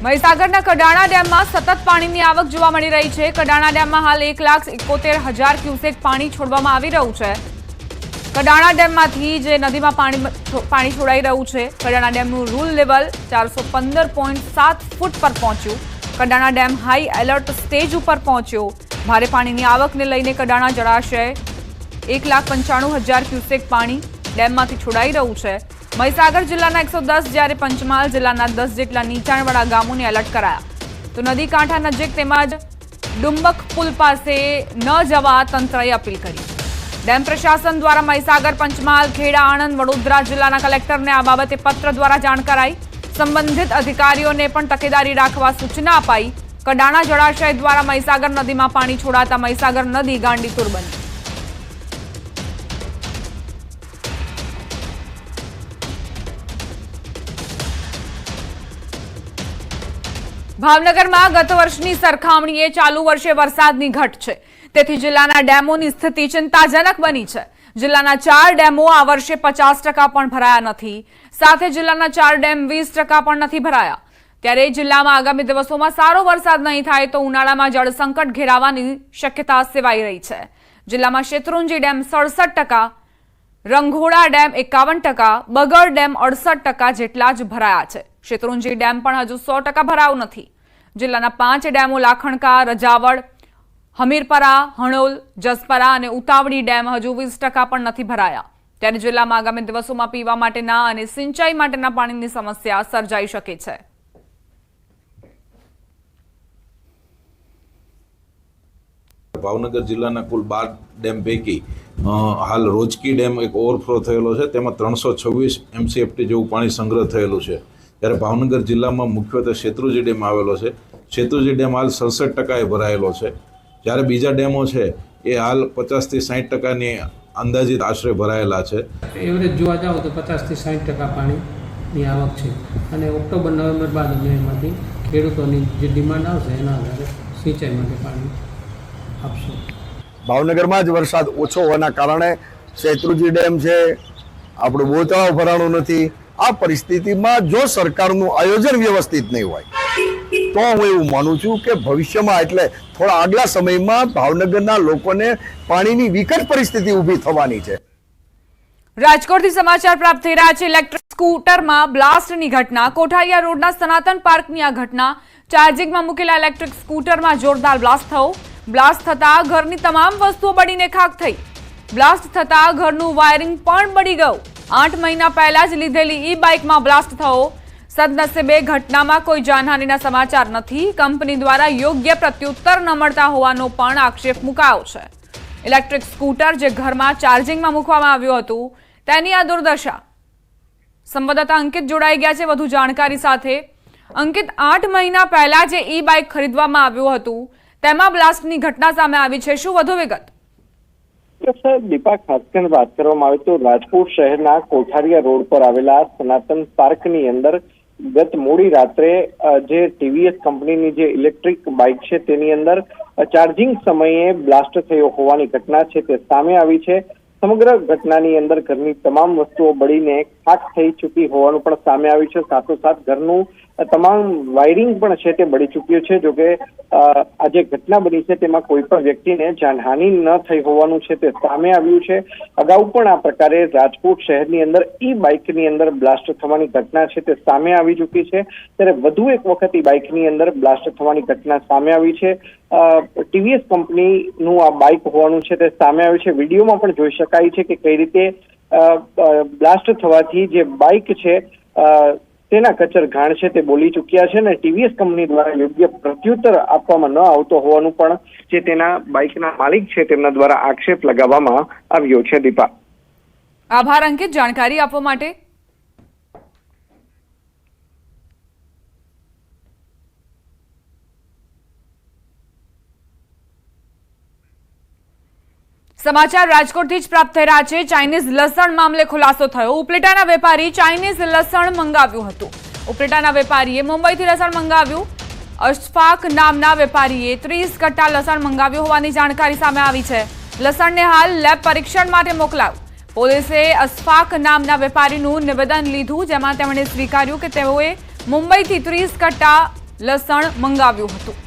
મહીસાગરના કડાણા ડેમમાં સતત પાણીની આવક જોવા મળી રહી છે। કડાણા ડેમમાં હાલ 1,71,000 ક્યુસેક પાણી છોડવામાં આવી રહ્યું છે। કડાણા ડેમમાંથી જે નદીમાં પાણી છોડાઈ રહ્યું છે। કડાણા ડેમનું રૂલ લેવલ 415.7 ફૂટ પર પહોંચ્યું। Kadana dam high alert stage ઉપર પહોંચ્યો। ભારે પાણીની આવકને લઈને કડાણા જળાશય 1,95,000 ક્યુસેક પાણી ડેમમાંથી છોડાઈ રહ્યું છે। મહીસાગર જિલ્લાના 110 જ્યારે પંચમહાલ જિલ્લાના 10 જેટલા નીચાણવાળા ગામોને એલર્ટ કરાયા। તો નદી કાંઠા નજીક તેમજ ડુંબક પુલ પાસે ન જવા તંત્રએ અપીલ કરી। ડેમ પ્રશાસન દ્વારા મહીસાગર, પંચમહાલ, ખેડા, આણંદ, વડોદરા જિલ્લાના કલેક્ટરને આ બાબતે પત્ર દ્વારા જાણ કરાઈ। સંબંધિત અધિકારીઓને પણ તકેદારી રાખવા સૂચના અપાઈ। કડાણા જળાશય દ્વારા મહીસાગર નદીમાં પાણી છોડાતા મહીસાગર નદી ગાંડીતુર બની। ભાવનગરમાં ગત વર્ષની સરખામણીએ ચાલુ વર્ષે વરસાદની ઘટ છે, તેથી જિલ્લાના ડેમોની સ્થિતિ ચિંતાજનક બની છે। જિલ્લાના 4 ડેમો આ વર્ષે 50% પણ ભરાયા નથી, સાથે જિલ્લાના 4 ડેમ 20% પણ નથી ભરાયા। ત્યારે જિલ્લામાં આગામી દિવસોમાં સારો વરસાદ નહીં થાય તો ઉનાળામાં જળસંકટ ઘેરાવાની શક્યતા સેવાઈ રહી છે। જિલ્લામાં Shetrunji dam 67%, Ranghoda dam 51%, બગર dam 68% જેટલા જ ભરાયા છે। શેત્રુંજી ડેમ પણ હજુ 100% ભરાયો નથી। જિલ્લાના 5 ડેમો લાખણકા, રજાવડ, હમીરપરા, હણોલ, જસપરા અને ઉતાવળી ડેમ હજુ 20% પણ નથી ભરાયા। ત્યારે જિલ્લામાં આગામી દિવસોમાં પીવા માટેના અને સિંચાઈ માટેના પાણીની સમસ્યા સર્જાઈ શકે છે। ભાવનગર જિલ્લાના કુલ 12 ડેમ પૈકી હાલ રોજકી ડેમ એક ઓવરફ્લો થયેલો છે, તેમાં 326 MCFT જેવું પાણી સંગ્રહ થયેલું છે। ત્યારે ભાવનગર જિલ્લામાં મુખ્યત્વે શેત્રુંજી ડેમ આવેલો છે। શેત્રુંજી ડેમ હાલ 67% ભરાયેલો છે, જ્યારે બીજા ડેમો છે એ હાલ 50 થી 60%ની અંદાજિત આશરે ભરાયેલા છે। એવરેજ જોવા જાવ તો 50 થી 60% પાણીની આવક છે અને ઓક્ટોબર, નવેમ્બર બાદ અમે એમાંથી ખેડૂતોની જે ડિમાન્ડ આવશે એના આધારે સિંચાઈ માટે પાણી આપશું। ભાવનગરમાં જ વરસાદ ઓછો હોવાના કારણે શેત્રુંજી ડેમ છે, આપણું બોર તળાવ ભરાણું નથી। આ પરિસ્થિતિમાં જો સરકારનું આયોજન વ્યવસ્થિત નહીં હોય તો હું એવું માનું છું કે ભવિષ્યમાં એટલે થોડા આગલા સમયમાં ભાવનગરના લોકોને પાણીની વિકટ પરિસ્થિતિ ઊભી થવાની છે। રાજકોટથી સમાચાર પ્રાપ્ત થઈ રહ્યા છે। ઇલેક્ટ્રિક સ્કૂટરમાં બ્લાસ્ટની ઘટના। કોઠારિયા રોડના સનાતન પાર્કની આ ઘટના। ચાર્જિંગમાં મૂકેલા ઇલેક્ટ્રિક સ્કૂટરમાં જોરદાર બ્લાસ્ટ થયો। બ્લાસ્ટ થતા ઘરની તમામ વસ્તુઓ બળીને ખાખ થઈ। બ્લાસ્ટ થતા ઘરનું વાયરિંગ પણ બળી ગયું। 8 મહિના પહેલા જ લીધેલી ઈ-બાઇકમાં બ્લાસ્ટ થયો। સદનસીબે ઘટનામાં કોઈ જાનહાનિના સમાચાર નથી। કંપની દ્વારા યોગ્ય પ્રત્યુત્તર ન મળતા હોવાનો પણ આક્ષેપ મુકાયો છે। ઇલેક્ટ્રિક સ્કૂટર જે ઘરમાં ચાર્જિંગમાં મૂકવામાં આવ્યું હતું તેની આ દુર્દશા। સંવાદદાતા અંકિત જોડાઈ ગયા છે વધુ જાણકારી સાથે। અંકિત, 8 મહિના પહેલા જે ઈ-બાઇક ખરીદવામાં આવ્યું હતું તેમાં બ્લાસ્ટની ઘટના સામે આવી છે, શું વધુ વિગત? દીપા, ખાસ કરીને વાત કરવામાં આવે તો રાજકોટ શહેરના કોઠારિયા રોડ પર આવેલા સનાતન પાર્કની અંદર ગત મોડી રાત્રે જે ટીવીએસ કંપનીની જે ઇલેક્ટ્રિક બાઇક છે તેની અંદર ચાર્જિંગ સમયે બ્લાસ્ટ થયો હોવાની ઘટના છે તે સામે આવી છે। સમગ્ર ઘટનાની અંદર ઘરની તમામ વસ્તુઓ બળીને ખાખ થઈ ચૂકી હોવાનું પણ સામે આવ્યું છે। સાથોસાથ ઘરનું તમામ વાયરિંગ પણ છે તે બળી ચૂક્યું છે। જોકે આ જે ઘટના બની છે તેમાં કોઈ પણ વ્યક્તિને જાનહાનિ ન થઈ હોવાનું છે તે સામે આવ્યું છે। અગાઉ પણ આ પ્રકારે રાજકોટ શહેરની અંદર ઈ બાઇકની અંદર બ્લાસ્ટ થવાની ઘટના છે તે સામે આવી ચૂકી છે। ત્યારે વધુ એક વખત ઈ બાઇકની અંદર બ્લાસ્ટ થવાની ઘટના સામે આવી છે। ટીવીએસ કંપનીનું આ બાઇક હોવાનું છે તે સામે આવ્યું છે। વિડીયોમાં પણ જોઈ શકાય છે કે કઈ રીતે બ્લાસ્ટ થવાથી જે બાઇક છે તેના કચર ઘાણ છે તે બોલી ચૂક્યા છે અને ટીવીએસ કંપની દ્વારા યોગ્ય પ્રત્યુત્તર આપવામાં ન આવતો હોવાનું પણ જે તેના બાઇકના માલિક છે તેમના દ્વારા આક્ષેપ લગાવવામાં આવ્યો છે। દીપા, આભાર અંકિત જાણકારી આપવા માટે। સમાચાર રાજકોટથી જ પ્રાપ્ત થઈ રહ્યા છે। ચાઇનીઝ લસણ મામલે ખુલાસો થયો। ઉપલેટાના વેપારી ચાઇનીઝ લસણ મંગાવ્યું હતું। ઉપલેટાના વેપારીએ મુંબઈથી લસણ મંગાવ્યું। અશફાક નામના વેપારીએ 30 કટ્ટા લસણ મંગાવ્યું હોવાની જાણકારી સામે આવી છે। લસણને હાલ લેબ પરીક્ષણ માટે મોકલાવ્યું। પોલીસે અશફાક નામના વેપારીનું નિવેદન લીધું, જેમાં તેમણે સ્વીકાર્યું કે તેઓએ મુંબઈથી 30 કટ્ટા લસણ મંગાવ્યું હતું.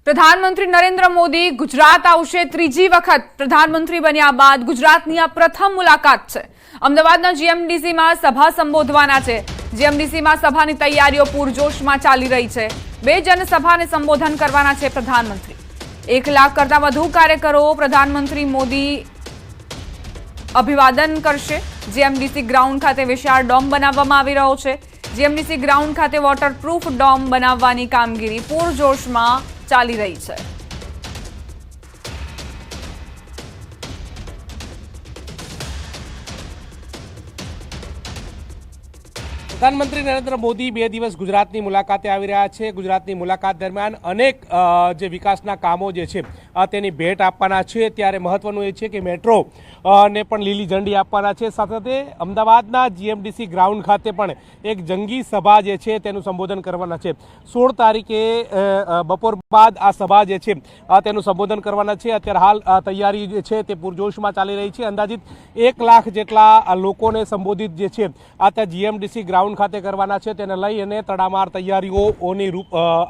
પ્રધાનમંત્રી નરેન્દ્ર મોદી ગુજરાત આવશે. ત્રીજી વખત પ્રધાનમંત્રી બન્યા બાદ ગુજરાતની આ પ્રથમ મુલાકાત છે. અમદાવાદના જીએમડીસીમાં સભા સંબોધવાના છે. જીએમડીસીમાં સભાની તૈયારીઓ પૂરજોશમાં ચાલી રહી છે. 2 જનસભાને સંબોધન કરવાના છે પ્રધાનમંત્રી. 1 લાખ કરતાં વધુ કાર્યકરો પ્રધાનમંત્રી મોદી અભિવાદન કરશે. જીએમડીસી ગ્રાઉન્ડ ખાતે વિશાળ ડોમ બનાવવામાં આવી રહ્યો છે. જીએમડીસી ગ્રાઉન્ડ ખાતે વોટરપ્રૂફ ડોમ બનાવવાની કામગીરી પૂરજોશમાં ચાલી રહી છે. પ્રધાનમંત્રી નરેન્દ્ર મોદી 2 દિવસ ગુજરાતની મુલાકાતે આવી રહ્યા છે. ગુજરાતની મુલાકાત દરમિયાન અનેક જે વિકાસના કામો જે છે તેની ભેટ આપવાના છે. ત્યારે મહત્વનું એ છે કે મેટ્રો ને પણ લીલી ઝંડી આપવાના છે. સાથે અમદાવાદના જીએમડીસી ગ્રાઉન્ડ ખાતે પણ એક જંગી સભા જે છે તેનું સંબોધન કરવાના છે. 16 તારીખે બપોર બાદ આ સભા જે છે તેનું સંબોધન કરવાના છે. અત્યારે હાલ તૈયારી જે છે તે પૂરજોશમાં ચાલી રહી છે. અંદાજિત 1 લાખ જેટલા લોકોને સંબોધિત જે છે આ ત્યાં જીએમડીસી ગ્રાઉન્ડ ખાતે કરવાના છે. તેને લઈ અને તડામાર તૈયારીઓની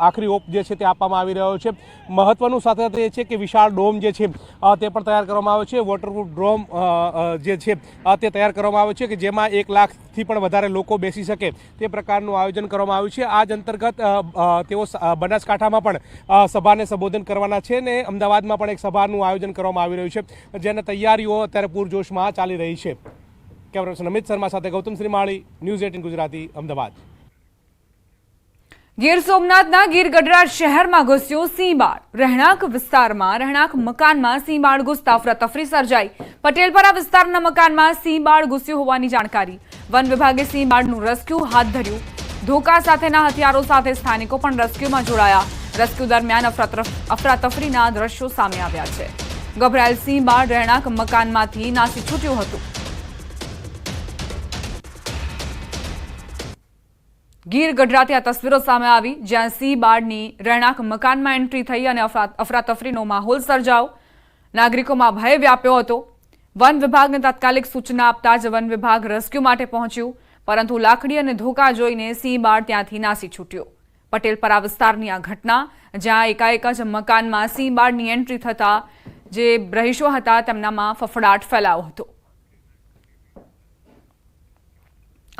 આખરી ઓપ જે છે તે આપવામાં આવી રહ્યો છે. મહત્વનું સાથે એ છે કે વિશાળ ડોમ જે છે તે પણ તૈયાર કરવામાં આવ્યો છે. વોટરપ્રૂફ ડોમ જે છે તે તૈયાર કરવામાં આવ્યો છે કે જેમાં 1 લાખથી પણ વધારે લોકો બેસી શકે તે પ્રકારનું આયોજન કરવામાં આવ્યું છે. આ જ અંતર્ગત તેઓ બનાસકાંઠામાં પણ સભાને સંબોધન કરવાના છે ને અમદાવાદમાં પણ એક સભાનું આયોજન કરવામાં આવી રહ્યું છે જેની તૈયારીઓ અત્યારે પૂરજોશમાં ચાલી રહી છે. કેમેરા પર્સન અમિત શર્મા સાથે ગૌતમ શ્રીમાળી, ન્યૂઝ 18 ગુજરાતી, અમદાવાદ. ગીર સોમનાથના ગીર ગઢડા શહેરમાં ઘૂસ્યો સિંહ બાળ. રહેણાંક વિસ્તારમાં રહેણાંક મકાનમાં સિંહ બાળ ઘૂસતા અફરાતફરી સર્જાઈ. પટેલપરા વિસ્તારના મકાનમાં સિંહ બાળ ઘૂસ્યું હોવાની જાણકારી. વન વિભાગે સિંહ બાળનું રેસ્ક્યુ હાથ ધર્યું. ધોકા સાથેના હથિયારો સાથે સ્થાનિકો પણ રેસ્ક્યુમાં જોડાયા. રેસ્ક્યુ દરમિયાન અફરાતફરીના દ્રશ્યો સામે આવ્યા છે. ગભરાયેલ સિંહ બાળ રહેણાંક મકાનમાંથી નાસી છૂટ્યું હતું. ગીર ગઢડાથી આ તસવીરો સામે આવી જ્યાં સિંહ બાળની રહેણાંક મકાનમાં એન્ટ્રી થઈ અને અફરાતફરીનો માહોલ સર્જાયો. નાગરિકોમાં ભય વ્યાપ્યો હતો. વન વિભાગને તાત્કાલિક સૂચના આપતા જ વન વિભાગ રેસ્ક્યુ માટે પહોંચ્યું, પરંતુ લાકડી અને ધોકા જોઈને સિંહ બાળ ત્યાંથી નાસી છૂટ્યો. પટેલપરા વિસ્તારની આ ઘટના જ્યાં એકાએક જ મકાનમાં સિંહ બાળની એન્ટ્રી થતા જે રહીશો હતા તેમનામાં ફફડાટ ફેલાયો હતો.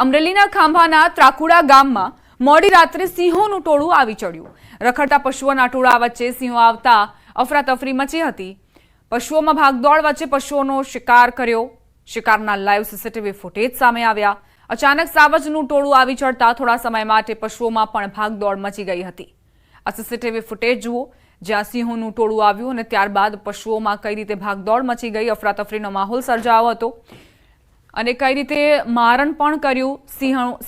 અમરેલીના ખાંભાના ત્રાકુડા ગામમાં મોડી રાત્રે સિંહોનું ટોળું આવી ચડ્યું. રખડતા પશુઓના ટોળા વચ્ચે સિંહો આવતા અફરાતફરી મચી હતી. પશુઓમાં ભાગદોડ વચ્ચે પશુઓનો શિકાર કર્યો. શિકારના લાઈવ સીસીટીવી ફૂટેજ સામે આવ્યા. અચાનક સાવજનું ટોળું આવી ચડતા થોડા સમય માટે પશુઓમાં પણ ભાગદોડ મચી ગઈ હતી. આ સીસીટીવી ફૂટેજ જુઓ જ્યાં સિંહોનું ટોળું આવ્યું અને ત્યારબાદ પશુઓમાં કઈ રીતે ભાગદોડ મચી ગઈ, અફરાતફરીનો માહોલ સર્જાયો હતો અને કઈ રીતે મારણ પણ કર્યું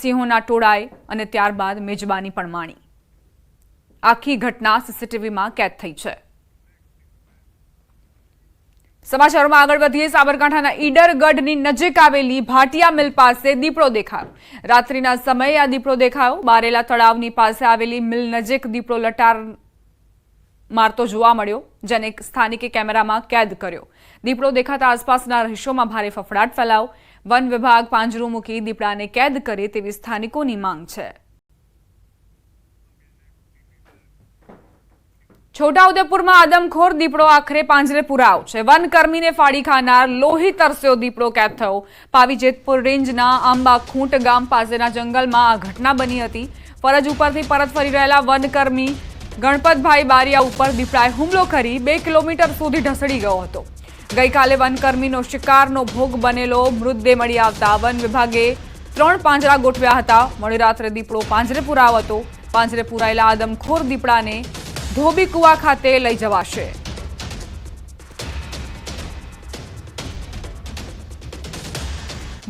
સિંહોના ટોળાએ અને ત્યારબાદ મેજબાની પણ માણી. આખી ઘટના સીસીટીવીમાં કેદ થઈ છે. સમાચારોમાં આગળ વધીએ. સાબરકાંઠાના ઈડરગઢની નજીક આવેલી ભાટિયા મિલ પાસે દીપડો દેખાયો. રાત્રિના સમયે આ દીપડો દેખાયો. બારેલા તળાવની પાસે આવેલી મિલ નજીક દીપડો લટાર મારતો જોવા મળ્યો, જેને સ્થાનિકે કેમેરામાં કેદ કર્યો. દીપડો દેખાતા આસપાસના રહીશોમાં ભારે ફફડાટ ફેલાયો. વન વિભાગ પાંજરું મૂકી દીપડાને કેદ કરે તેવી સ્થાનિકોની માંગ છે. છોટાઉદેપુરમાં આદમખોર દીપડો આખરે પાંજરે પુરાયો છે. વનકર્મીને ફાડી ખાનાર લોહી તરસ્યો દીપડો કેદ થયો. પાવી જેતપુર રેન્જના આંબા ખૂંટ ગામ પાસેના જંગલમાં આ ઘટના બની હતી. ફરજ ઉપરથી પરત ફરી રહેલા વનકર્મી ગણપતભાઈ બારિયા ઉપર દીપડાએ હુમલો કરી 2 કિલોમીટર સુધી ઢસડી ગયો હતો. ગઈકાલે વનકર્મીનો શિકારનો ભોગ બનેલો મૃતદેહ મળી આવતા વન વિભાગે 3 પાંજરા ગોઠવ્યા હતા. મોડી રાત્રે દીપડો પાંજરે પુરાયો હતો. પાંજરે પુરાયેલા આદમખોર દીપડાને ધોબી કુવા ખાતે લઈ જવાશે.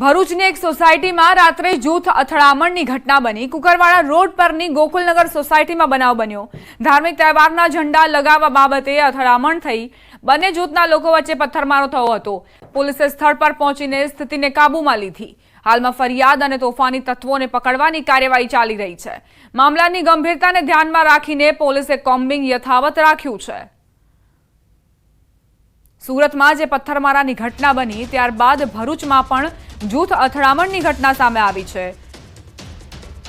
ભરૂચની એક સોસાયટીમાં રાત્રે જૂથ અથડામણની ઘટના બની. કુકરવાડા રોડ પરની ગોકુલનગર સોસાયટીમાં બનાવ બન્યો. ધાર્મિક તહેવારના ઝંડા લગાવવા બાબતે અથડામણ થઈ. બંને જૂથના લોકો વચ્ચે પથ્થરમારો થયો હતો. પોલીસે સ્થળ પર પહોંચીને સ્થિતિને કાબૂમાં લીધી. હાલમાં ફરિયાદ અને તોફાની તત્વોને પકડવાની કાર્યવાહી ચાલી રહી છે. મામલાની ગંભીરતાને ધ્યાનમાં રાખીને પોલીસે કોમ્બિંગ યથાવત રાખ્યું છે. સુરતમાં જે પથ્થરમારાની ઘટના બની ત્યારબાદ ભરૂચમાં પણ જૂથ અથડામણની ઘટના સામે આવી છે.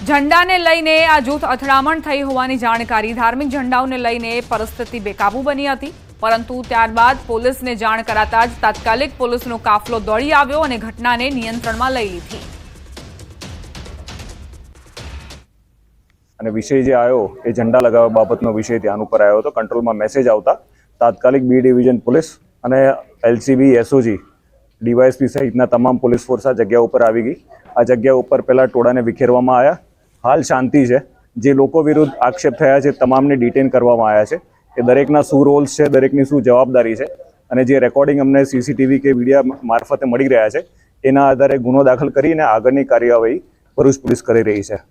ઝંડાને લઈને આ જૂથ અથડામણ થઈ હોવાની જાણકારી. ધાર્મિક ઝંડાઓને લઈને પરિસ્થિતિ બેકાબૂ બની હતી, પરંતુ ત્યારબાદ પોલીસને જાણ કરાતા જ તાત્કાલિક પોલીસનો કાફલો દોડી આવ્યો અને ઘટનાને નિયંત્રણમાં લઈ લીધી. અને વિષય જે આવ્યો એ ઝંડા લગાવવા બાબતનો વિષય ધ્યાન ઉપર આવ્યો હતો. કંટ્રોલમાં મેસેજ આવતા તાત્કાલિક બી ડિવિઝન પોલીસ અને એલસીબી, એસઓજી, ડીવાયએસપી સહિતના તમામ પોલીસ ફોર્સ આ જગ્યા ઉપર આવી ગઈ. આ જગ્યા ઉપર પહેલા ટોળાને વિખેરવામાં આવ્યા. હાલ શાંતિ છે. જે લોકો વિરુદ્ધ આક્ષેપ થયા છે તમામને ડિટેન કરવામાં આવ્યા છે. એ દરેકના શું રોલ્સ છે, દરેકની શું જવાબદારી છે, અને જે રેકોર્ડિંગ અમને સીસીટીવી કે વિડીયો મારફતે મળી રહ્યા છે એના આધારે ગુનો દાખલ કરીને આગળની કાર્યવાહી ભરૂચ પોલીસ કરી રહી છે.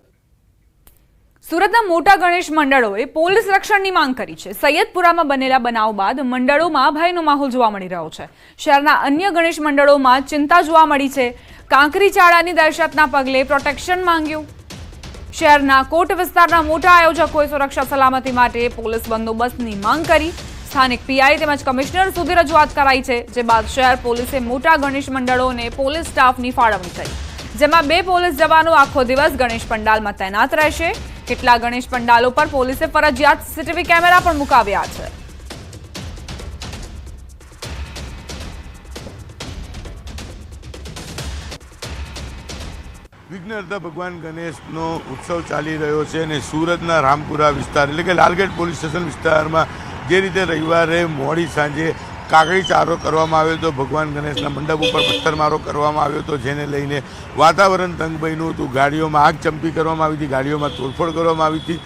સુરતના મોટા ગણેશ મંડળોએ પોલીસ રક્ષણની માંગ કરી છે. સૈયદપુરામાં બનેલા બનાવ બાદ મંડળોમાં ભયનો માહોલ જોવા મળી રહ્યો છે. શહેરના અન્ય ગણેશ મંડળોમાં ચિંતા જોવા મળી છે. કાંકરી ચાળાની દહેશતના પગલે પ્રોટેક્શન માંગ્યું. શહેરના કોટ વિસ્તારના મોટા આયોજકોએ સુરક્ષા સલામતી માટે પોલીસ બંદોબસ્તની માંગ કરી. સ્થાનિક પીઆઈ તેમજ કમિશનર સુધી રજૂઆત કરાઈ છે, જે બાદ શહેર પોલીસે મોટા ગણેશ મંડળોને પોલીસ સ્ટાફની ફાળવણી કરી, જેમાં 2 પોલીસ જવાનો આખો દિવસ ગણેશ પંડાલમાં તૈનાત રહેશે. કેટલાક ગણેશ પંડાલો પર પોલીસે ફરજિયાત સીસીટીવી કેમેરા પણ મુકાવ્યા છે. વિઘ્નહર્તા ભગવાન ગણેશનો ઉત્સવ ચાલી રહ્યો છે અને સુરતના રામપુરા વિસ્તાર એટલે કે લાલગેટ પોલીસ સ્ટેશન વિસ્તારમાં જે રીતે રવિવારે મોડી સાંજે કાકડી ચારો કરવામાં આવ્યો હતો, ભગવાન ગણેશના મંડપ ઉપર પથ્થરમારો કરવામાં આવ્યો હતો, જેને લઈને વાતાવરણ તંગ બન્યું હતું. ગાડીઓમાં આગ ચંપી કરવામાં આવી હતી, ગાડીઓમાં તોડફોડ કરવામાં આવી હતી,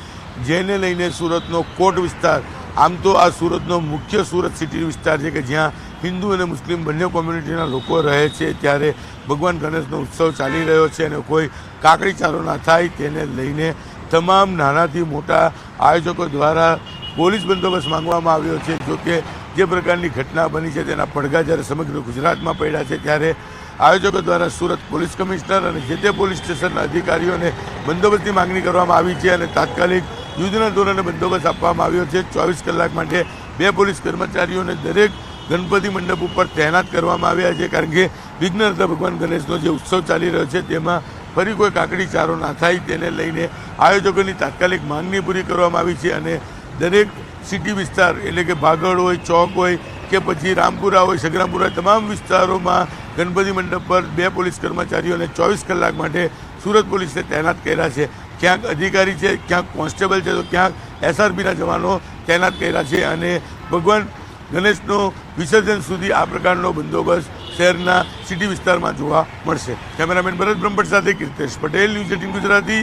જેને લઈને સુરતનો કોટ વિસ્તાર, આમ તો આ સુરતનો મુખ્ય સુરત સિટી વિસ્તાર છે કે જ્યાં હિન્દુ અને મુસ્લિમ બંને કોમ્યુનિટીના લોકો રહે છે, ત્યારે ભગવાન ગણેશનો ઉત્સવ ચાલી રહ્યો છે અને કોઈ કાકડી ચારો ના થાય તેને લઈને તમામ નાનાથી મોટા આયોજકો દ્વારા પોલીસ બંદોબસ્ત માંગવામાં આવ્યો છે. જોકે જે પ્રકારની ઘટના બની છે તેના પડઘા જ્યારે સમગ્ર ગુજરાતમાં પડ્યા છે, ત્યારે આયોજકો દ્વારા સુરત પોલીસ કમિશનર અને જે તે પોલીસ સ્ટેશનના અધિકારીઓને બંદોબસ્તની માંગણી કરવામાં આવી છે અને તાત્કાલિક યુદ્ધના ધોરણે બંદોબસ્ત આપવામાં આવ્યો છે. 24 કલાક માટે 2 પોલીસ કર્મચારીઓને દરેક ગણપતિ મંડપ ઉપર તૈનાત કરવામાં આવ્યા છે, કારણ કે વિઘ્નહર્તા ભગવાન ગણેશનો જે ઉત્સવ ચાલી રહ્યો છે તેમાં ફરી કોઈ કાકડી ચારો ના થાય તેને લઈને આયોજકોની તાત્કાલિક માંગણી પૂરી કરવામાં આવી છે. અને દરેક સિટી વિસ્તાર એટલે કે ભાગળ હોય, ચોક હોય કે પછી રામપુરા હોય, સગરામપુરા, તમામ વિસ્તારોમાં ગણપતિ મંડપ પર 2 પોલીસ કર્મચારીઓને 24 કલાક માટે સુરત પોલીસે તૈનાત કર્યા છે. ક્યાંક અધિકારી છે, ક્યાંક કોન્સ્ટેબલ છે, તો ક્યાંક એસઆરપીના જવાનો તૈનાત કર્યા છે અને ભગવાન ગણેશનો વિસર્જન સુધી આ પ્રકારનો બંદોબસ્ત શહેરના સિટી વિસ્તારમાં જોવા મળશે. કેમેરામેન ભરત બ્રહ્મભટ્ટ સાથે કીર્તેશ પટેલ, ન્યૂઝ 18 ગુજરાતી.